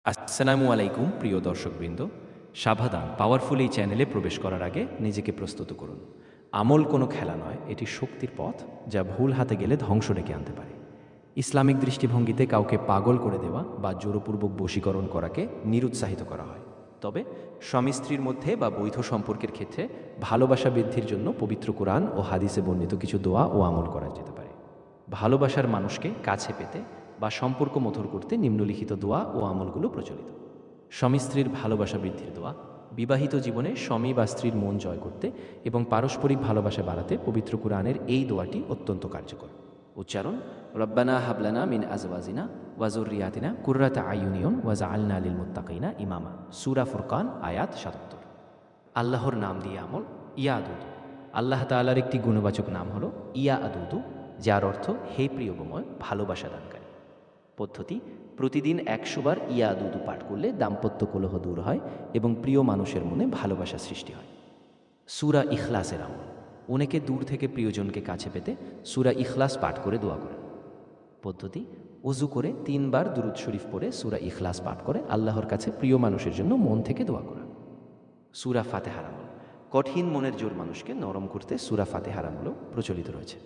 আসসালামু আলাইকুম প্রিয় দর্শকবৃন্দ। সাবধান, পাওয়ারফুল এই চ্যানেলে প্রবেশ করার আগে নিজেকে প্রস্তুত করুন। আমল কোনো খেলা নয়, এটি শক্তির পথ, যা ভুল হাতে গেলে ধ্বংস ডেকে আনতে পারে। ইসলামিক দৃষ্টিভঙ্গিতে কাউকে পাগল করে দেওয়া বা জোরপূর্বক বশীকরণ করাকে নিরুৎসাহিত করা হয়। তবে স্বামী স্ত্রীর মধ্যে বা বৈধ সম্পর্কের ক্ষেত্রে ভালোবাসা বৃদ্ধির জন্য পবিত্র কোরআন ও হাদিসে বর্ণিত কিছু দোয়া ও আমল করা যেতে পারে। ভালোবাসার মানুষকে কাছে পেতে বা সম্পর্ক মধুর করতে নিম্নলিখিত দোয়া ও আমলগুলো প্রচলিত। স্বামী স্ত্রীর ভালোবাসা বৃদ্ধির দোয়া। বিবাহিত জীবনে স্বামী বা স্ত্রীর মন জয় করতে এবং পারস্পরিক ভালোবাসা বাড়াতে পবিত্র কুরআনের এই দোয়াটি অত্যন্ত কার্যকর। উচ্চারণ: রব্বানা হাবলানা মিন আজওয়াজিনা ওয়াজুররিয়াতিনা কুররাতা আইয়ুনিয়ন ওয়াজআলনা লিল মুত্তাকিনা ইমামা। সূরা ফুরকান আয়াত ৭৭। আল্লাহর নাম দিয়ে আমল। ইয়া আদুদু। আল্লাহ তাআলার একটি গুণবাচক নাম হলো ইয়া আদুদু, যার অর্থ হে প্রিয়ময়, ভালোবাসা দানকারী। পদ্ধতি: প্রতিদিন ১০০ বার ইয়া আদুদু পাঠ করলে দাম্পত্য কলহ দূর হয় এবং প্রিয় মানুষের মনে ভালোবাসা সৃষ্টি হয়। সূরা ইখলাসের আমল। অনেকে দূর থেকে প্রিয়জনকে কাছে পেতে সূরা ইখলাস পাঠ করে দোয়া করেন। পদ্ধতি: ওযু করে ৩ বার দুরূদ শরীফ পড়ে সূরা ইখলাস পাঠ করে আল্লাহর কাছে প্রিয় মানুষের জন্য মন থেকে দোয়া করা। সূরা ফাতিহার আমল। কঠিন মনের জোর মানুষকে নরম করতে সূরা ফাতিহার আমলও প্রচলিত রয়েছে।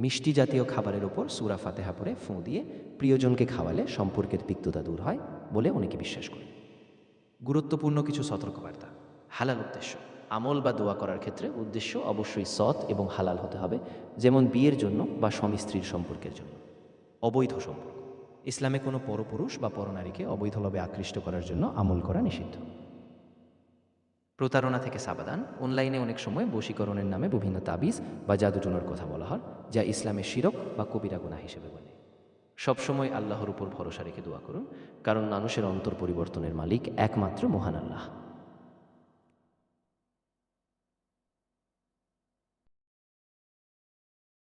মিষ্টি জাতীয় খাবারের ওপর সূরা ফাতিহা পড়ে ফোঁ দিয়ে প্রিয়জনকে খাওয়ালে সম্পর্কের তিক্ততা দূর হয় বলে অনেকে বিশ্বাস করে। গুরুত্বপূর্ণ কিছু সতর্কবার্তা। হালাল উদ্দেশ্য। আমল বা দোয়া করার ক্ষেত্রে উদ্দেশ্য অবশ্যই সৎ এবং হালাল হতে হবে, যেমন বিয়ের জন্য বা স্বামী স্ত্রীর সম্পর্কের জন্য। অবৈধ সম্পর্ক। ইসলামে কোনো পরপুরুষ বা পরনারীকে অবৈধভাবে আকৃষ্ট করার জন্য আমল করা নিষিদ্ধ। প্রতারণা থেকে সাবধান। অনলাইনে অনেক সময় বশীকরণের নামে বিভিন্ন তাবিজ বা জাদুটোনার কথা বলা হয়, যা ইসলামে শিরক বা কবিরা গুনাহ হিসেবে বলে। সবসময় আল্লাহর উপর ভরসা রেখে দোয়া করুন, কারণ মানুষের অন্তর পরিবর্তনের মালিক একমাত্র মহান আল্লাহ।